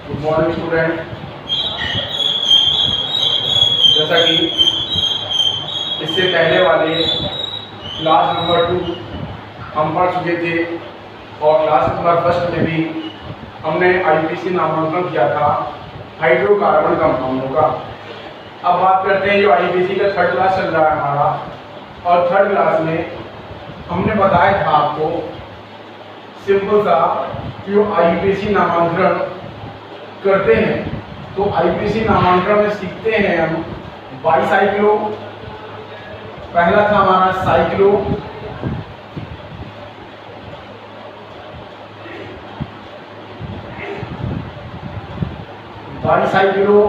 Good morning student. जैसा कि इससे पहले वाले क्लास नंबर 2 हम पढ़ चुके थे और क्लास नंबर 1 में भी हमने आईपीसी नामांकन किया था हाइड्रोकार्बन कंपाउंडों का। अब बात करते हैं जो आईपीसी का थर्ड क्लास चल रहा है हमारा, और थर्ड क्लास में हमने बताया था आपको सिंपल सा जो आईपीसी नामांकन करते हैं। तो आईपीसी नामांकन में सीखते हैं हम बाईसाइक्लो, पहला था हमारा साइक्लो, बाईसाइक्लो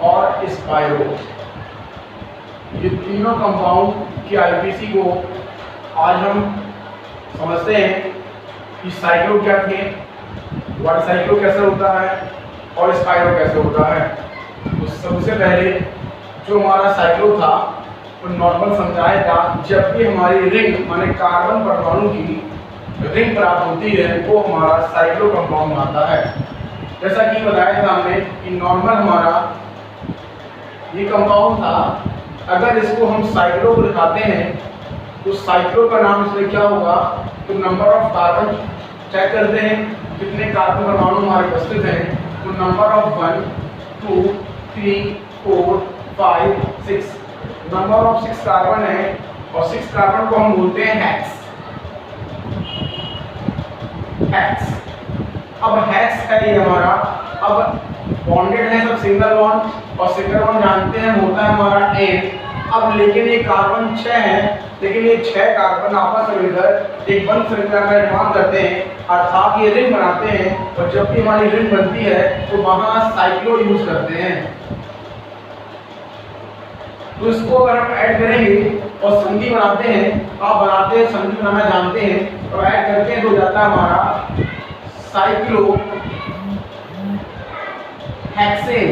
और स्पाइरो। ये तीनों कंपाउंड की आईपीसी को आज हम समझते हैं कि साइक्लो क्या थे, बाईसाइक्लो कैसे होता है और स्पाइरो कैसे होता है। तो सबसे पहले जो हमारा साइक्लो था वो नॉर्मल समझाया था, जब भी हमारी रिंग माने कार्बन परमाणु की रिंग प्राप्त होती है वो हमारा साइक्लो कंपाउंड आता है। जैसा कि बताया था हमने कि नॉर्मल हमारा ये कंपाउंड था, अगर इसको हम साइक्लो को दिखाते हैं तो साइक्लो का नाम इसमें क्या होगा, तो नंबर ऑफ कार्बन चेक करते हैं कितने कार्बन परमाणु हमारे उपस्थित हैं। तो number of 1 2 3 4 5 6, number of 6 carbon है और 6 कार्बन को हम बोलते हैं हेक्स। हेक्स, अब हेक्स है ये हमारा, अब बॉन्डेड है सब सिंगल बॉन्ड, और सिंगल बॉन्ड जानते हैं होता है हमारा N। अब लेकिन ये कार्बन 6 है, लेकिन ये 6 कार्बन आपस में मिलकर एक बंद श्रृंखला का निर्माण करते हैं, अर्थात ये रिंग बनाते हैं। और जब भी हमारी रिंग बनती है तो वहां साइक्लो यूज करते हैं। तो इसको अगर हम ऐड करेंगे और संधि बनाते हैं, आप बनाते हैं संधि बनाना जानते हैं, तो ऐड करते हैं तो जाता है हमारा साइक्लो हेक्सेन।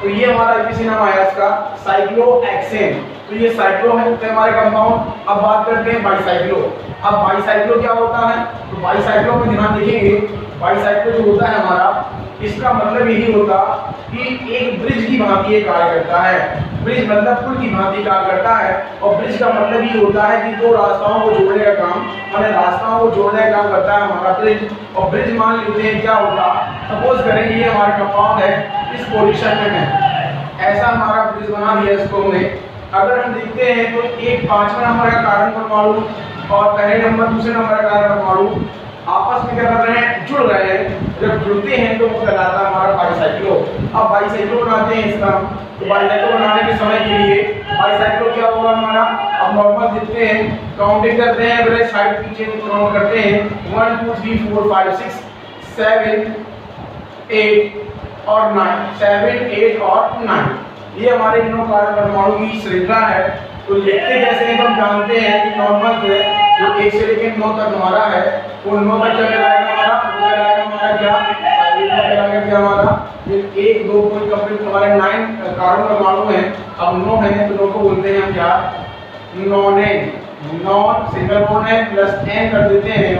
तो ये हमारा आईपीसी नाम आया इसका साइक्लोहेक्सेन। तो ये साइक्लो है हमारे कंपाउंड। अब बात करते हैं बाईसाइक्लो। अब बाईसाइक्लो क्या होता है, तो बाईसाइक्लो में ध्यान देखेंगे, बाईसाइक्लो जो होता है हमारा, इसका मतलब यही होता कि एक ब्रिज की भांति ये कार्य करता है। ब्रिज मतलब पुल की भांति कार्य करता है, और ब्रिज का मतलब ये होता है कि दो रास्ताओं को जोड़ने का काम, माने रास्ताओं को जोड़ने का काम करता है हमारा ब्रिज। और ब्रिज मान लेते हैं क्या होगा, सपोज करें ये हमारा कंपाउंड है इस पोजीशन में है, ऐसा हमारा ब्रिज बना दिया इसको हमने। अगर हम देखते हैं तो एक 5वां नंबर का कार्बन परमाणु और पहले नंबर दूसरे नंबर का कार्बन परमाणु आपस में क्या कर रहे हैं, जुड़ रहे हैं। जब जुड़ते हैं तो वो कहलाता है हमारा बाईसाइक्लो। अब बाईसाइक्लो बनाते हैं इसका, तो बाईसाइक्लो बनाने के समय के लिए बाईसाइक्लो क्या होगा हमारा, अब नॉर्मल देखते हैं, काउंटिंग करते हैं, पहले साइड की चेन काउंट करते हैं 1 2 3 4 5 6 7 8 और 9, 7 8 और 9, ये हमारे तीनों कार्बन परमाणु की श्रृंखला है। तो लिखते कैसे हैं, हम जानते हैं कि नॉर्मल से जो 1 से लेकर 9 तक हमारा है, वो 9 तक क्या कहलाएगा हमारा, वो कहलाएगा हमारा क्या, कहलाएगा क्या हमारा, ये 1 2 कोई कंप्लीट हमारे 9 कार्बन परमाणु हैं। अब 9 है तो 9 को बोलते हैं हम क्या, नॉनेन। नॉन सिंगल बॉन्ड है प्लस एन कर देते हैं,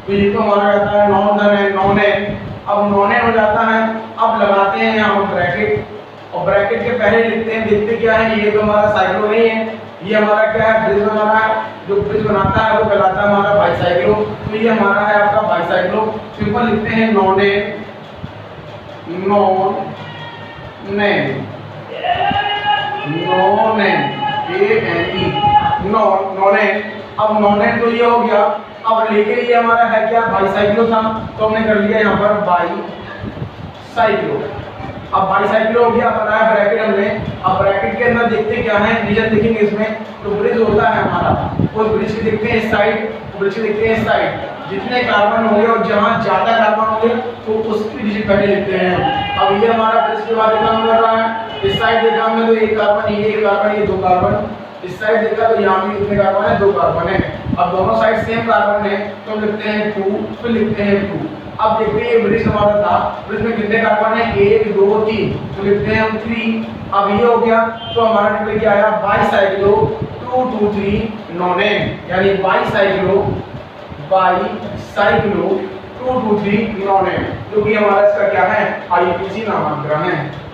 तो ये तो हमारा रहता है नॉन है नॉनेन। अब नॉनेन हो जाता है, अब लगाते हैं यहाँ ब्रैकेट, और ब्रैकेट के पहले लिखते हैं, देखते क्या है, ये तो हमारा साइक्लो नहीं है, ये हमारा क्या है, ब्रिज बना रहा है। जो ब्रिज बनाता है वो कहलाता है हमारा बाईसाइक्लो। तो ये हमारा है आपका बाईसाइक्लो। सिंपल लिखते हैं nonane, nonane, nonane, ANE, nonane. अब नॉनेन तो ये हो गया। अब लेकिन ये हमारा है क्या, बाईसाइक्लो था, तो हमने कर लिया यहाँ पर बाईसाइक्लो। अब बाईसाइक्लो हो गया, बनाया ब्रैकेट हमने। अब ब्रैकेट के अंदर देखते क्या है, रीजन देखेंगे इसमें, तो ब्रिज होता है हमारा, उस ब्रिज की देखते हैं इस साइड, ब्रिज की देखते हैं इस साइड, जितने कार्बन होंगे और जहाँ ज्यादा कार्बन होंगे तो उसकी डिजिट पहले लिखते हैं। अब ये हमारा ब्रिज के बाद काम कर रहा है, इस साइड देखा हमने तो एक कार्बन, ये एक कार्बन, ये 2 कार्बन, इस साइड देखा तो यहाँ भी कितने कार्बन है, 2 कार्बन है। अब दोनों साइड सेम कार्बन है तो लिखते हैं 2, फिर लिखते हैं 2। अब देखते हैं ये ब्रिज हमारा था, ब्रिज में कितने कार्बन है, 1 2 3, तो लिखते हैं हम 3। अब ये हो गया तो हमारा निकल के आया बाईसाइक्लो 2 2 3 नॉनेन, यानी बाईसाइक्लो 2 2 3 इनोनेट, जो कि हमारा इसका क्या है, आईपीसी नामांकन है।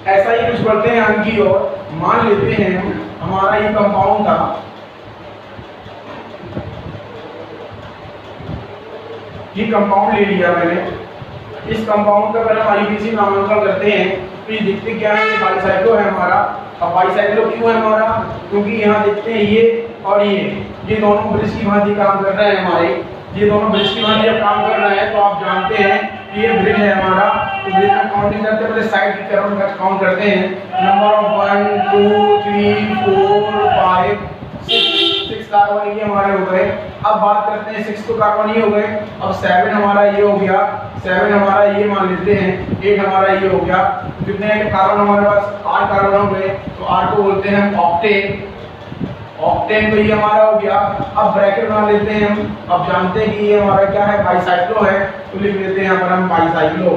ऐसा ही कुछ बढ़ते हैं आगे की ओर। मान लेते हैं हमारा ये कंपाउंड था, ये कंपाउंड ले लिया मैंने। इस कंपाउंड का अगर हम आईपीसी नामांकन करते हैं तो ये दिखते क्या है, बाईसाइक्लो है हमारा। अब बाईसाइक्लो क्यों है हमारा, क्योंकि यहाँ देखते हैं ये और ये दोनों ब्रिज की भांति काम कर रहे हैं हमारे। ये दोनों ब्रिज की भांति जब काम कर रहे हैं तो आप जानते हैं कि ये ब्रिज है हमारा। तो ब्रिज में काउंटिंग करते हैं, पहले साइड की तरफ काउंट करते हैं। नंबर ऑफ 1 2 3 4 5 6 कार्बन ये हमारे हो गए। अब बात करते हैं 6 तो कार्बन ये हो गए। अब 7 हमारा ये हो गया, 7 हमारा ये मान लेते हैं, 8 हमारा ये हो गया। कितने कार्बन हमारे पास, 8 कार्बन हो गए। तो 8 को बोलते हैं ऑक्टेन। ऑक्टेन तो ये हमारा हो गया। अब ब्रैकेट बना लेते हैं हम। अब जानते हैं कि ये हमारा क्या है, बाईसाइक्लो है, तो लिख लेते हैं यहाँ पर हम बाईसाइक्लो।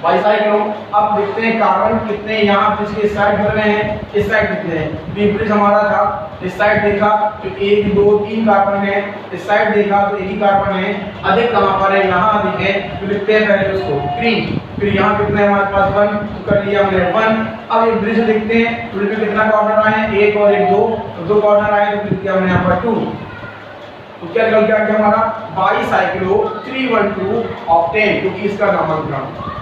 बाईसाइक्लो। अब देखते हैं कार्बन कितने यहाँ ब्रिज के इस साइड बने हैं, इस साइड कितने हैं। तो ये ब्रिज हमारा था, इस साइड देखा तो 1 2 3 कार्बन है, इस साइड देखा तो 1 ही कार्बन है। अधिक कहाँ पर है, यहाँ अधिक है, तो लिखते हैं पहले उसको 3। फिर यहाँ कितने है हमारे पास 1, तो कर लिया हमने 1। अब ये ब्रिज देखते हैं, ब्रिज में कितना कॉर्नर आए, 1 और 1 2, तो 2 कॉर्नर आए, तो लिख दिया हमने यहाँ पर 2। तो क्या निकल गया हमारा, बाईसाइक्लो 312 ऑक्टेन, क्योंकि इसका नामांकन।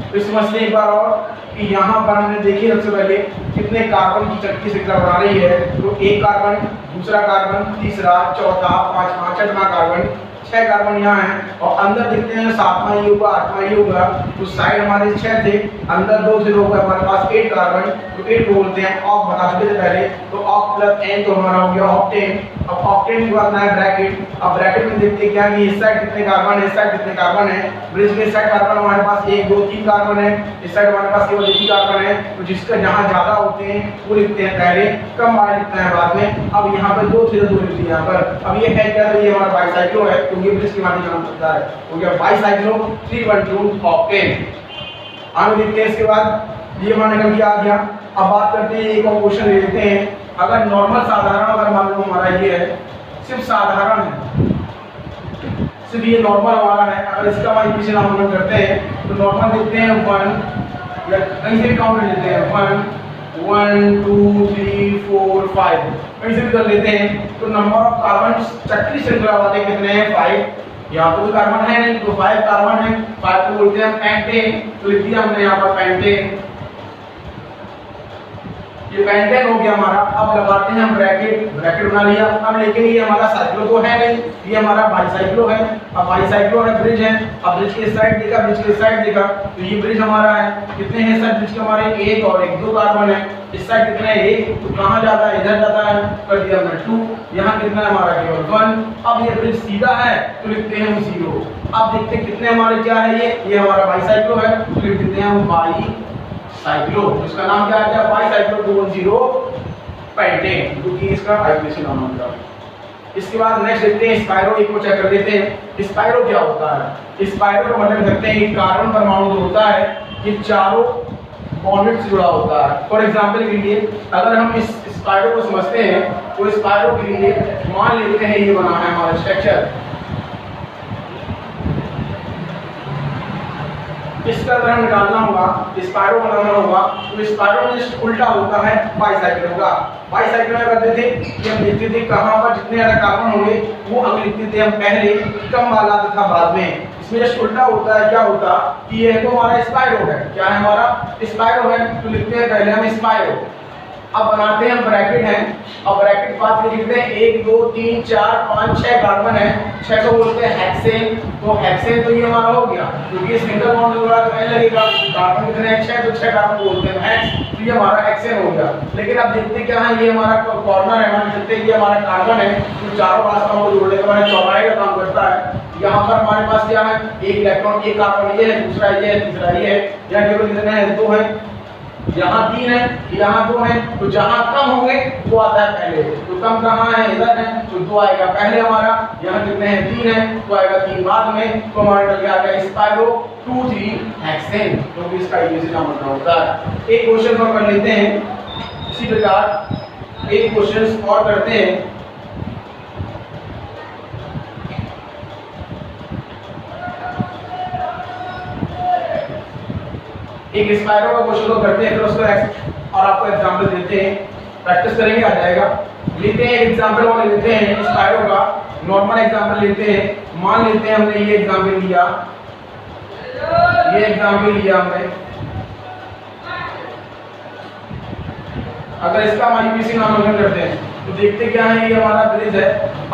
तो समझते एक बार और कि यहाँ पर हमने देखी सबसे पहले कितने कार्बन की चक्की श्रृंखला बना रही है। तो 1 कार्बन, दूसरा कार्बन, तीसरा, चौथा, पांचवा, छठवां कार्बन, 6 कार्बन यहाँ है। और अंदर देखते हैं 7वां ये होगा, 8वां ये होगा। तो साइड हमारे 6 थे, अंदर 2 से 2 होगा हमारे पास 8 कार्बन। तो 8 को बोलते हैं ऑक, बता चुके थे पहले। तो ऑक प्लस एन तो हमारा हो गया ऑक्टेन। अब ऑक्टेन के बाद ना है ब्रैकेट। अब ब्रैकेट में देखते हैं क्या है, इस साइड कितने कार्बन है, इस साइड कितने कार्बन है। ब्रिज के साइड कार्बन हमारे पास 1 2 3 कार्बन है, इस साइड हमारे पास केवल 1 ही कार्बन है। तो जिसका जहाँ ज्यादा होते हैं वो लिखते हैं पहले, कम वाला लिखते हैं बाद में। अब यहाँ पर 2 थे, 2 लिख दिए यहाँ पर। अब ये है क्या, तो ये हमारा बाईसाइक्लो है, क्योंकि ब्रिज की माध्यम काम करता है। हो गया बाईसाइक्लो 312 ऑक्टेन। आगे देखते हैं इसके बाद ये हमारा निकल के आ गया। अब बात करते हैं, एक और क्वेश्चन ले लेते हैं। अगर नॉर्मल साधारण, अगर मान लो हमारा ये है, सिर्फ साधारण है, सिर्फ ये नॉर्मल हमारा है, अगर इसका हम आईपीसी नामांकन करते हैं तो नॉर्मल देखते हैं 1 या कहीं से भी काउंट कर लेते हैं 1 1 2 3 4 5 कहीं से भी कर लेते हैं। तो नंबर ऑफ कार्बन चक्री श्रृंखला वाले कितने हैं, 5। यहाँ तो कोई कार्बन है नहीं, तो 5 कार्बन है। 5 को बोलते हैं पेंटेन। तो लिख दिया हमने यहाँ पर पेंटेन। ये पेंटेन हो गया हमारा। अब लगाते हैं हम ब्रैकेट, ब्रैकेट बना लिया। अब लेकिन ये हमारा साइक्लो तो है नहीं, ये हमारा बाईसाइक्लो है। अब बाईसाइक्लो है, ब्रिज है। अब ब्रिज के साइड देखा, ब्रिज के साइड देखा, तो ये ब्रिज हमारा है। कितने हैं साइड ब्रिज के हमारे, 1 और 1 2 कार्बन है। इस साइड कितने है, 1, तो कहाँ जाता है, इधर जाता है, कर दिया हमने 2। यहाँ कितना है हमारा, केवल 1। अब ये ब्रिज सीधा है तो लिखते हैं हम 0। अब देखते हैं कितने हमारे क्या है, ये हमारा बाईसाइक्लो है, तो लिख देते हैं हम बाईसाइक्लो। इसका नाम क्या है, बाईसाइक्लो 210 पेंटेन, क्योंकि इसका आईपीसी नामांकन। इसके बाद नेक्स्ट देखते हैं स्पाइरो। एक को चेक कर लेते हैं स्पाइरो क्या होता है। स्पाइरो का मतलब करते हैं कार्बन परमाणु जो होता है ये चारों बॉन्ड से जुड़ा होता है। फॉर एग्जांपल के लिए अगर हम इस स्पाइरो को समझते हैं तो स्पाइरो के लिए मान लेते हैं ये बना है हमारा स्ट्रक्चर। इसका अगर हम निकालना होगा, स्पाइरो बनाना होगा, तो स्पाइरो में उल्टा होता है बाईसाइक्लो का। बाईसाइक्लो में करते थे कि हम देखते थे कहाँ पर जितने ज्यादा कार्बन होंगे वो अंक लिखते थे हम पहले, कम वाला तथा बाद में। इसमें जस्ट उल्टा होता है, क्या होता कि ये तो हमारा स्पाइरो है, क्या है हमारा स्पाइरो है, तो लिखते हैं पहले हम स्पाइरो। अब बनाते हैं हम ब्रैकेट है। अब ब्रैकेट बात में लिखते हैं 1 2 3 4 5 6 कार्बन है, 6 को बोलते हैं हेक्सेन। तो हेक्सेन तो ये हमारा हो गया, क्योंकि ये सिंगल बॉन्ड जोड़ा तो एन लगेगा। कार्बन कितने हैं, 6, तो 6 कार्बन बोलते हैं हेक्स, तो ये हमारा हेक्सेन हो गया। लेकिन अब देखते क्या है, ये हमारा कॉर्नर है, मान सकते हैं ये हमारा कार्बन है, तो चारों रास्ता को जोड़ने का हमारा चौड़ाई का काम करता है। यहाँ पर हमारे पास क्या है, एक इलेक्ट्रॉन, एक कार्बन ये है, दूसरा ये है, तीसरा ये है। यहाँ केवल कितने हैं, 2 है, यहाँ 3 है, यहाँ 2 है। तो जहाँ कम होंगे वो आता है पहले, तो कम कहाँ है, इधर है, तो 2 आएगा पहले हमारा। यहाँ कितने हैं, 3 है, तो आएगा 3 बाद में। तो हमारा निकल आ गया स्पाइरो 2,3 हेक्सेन, क्योंकि इसका आईपीसी नामांकन होता है। एक क्वेश्चन और कर लेते हैं इसी प्रकार। एक क्वेश्चन और करते हैं। एक स्पायरो का क्वेश्चन को करते हैं, फिर उसको और आपको एग्जांपल देते हैं, प्रैक्टिस करेंगे आ जाएगा। लेते हैं एग्जांपल वाले लेते हैं स्पायरो का, नॉर्मल एग्जांपल लेते हैं। मान लेते हैं हमने ये एग्जांपल लिया, ये एग्जांपल लिया हमने। अगर इसका हम आईपीसी नामांकन करते हैं तो देखते क्या है, ये हमारा ब्रिज है।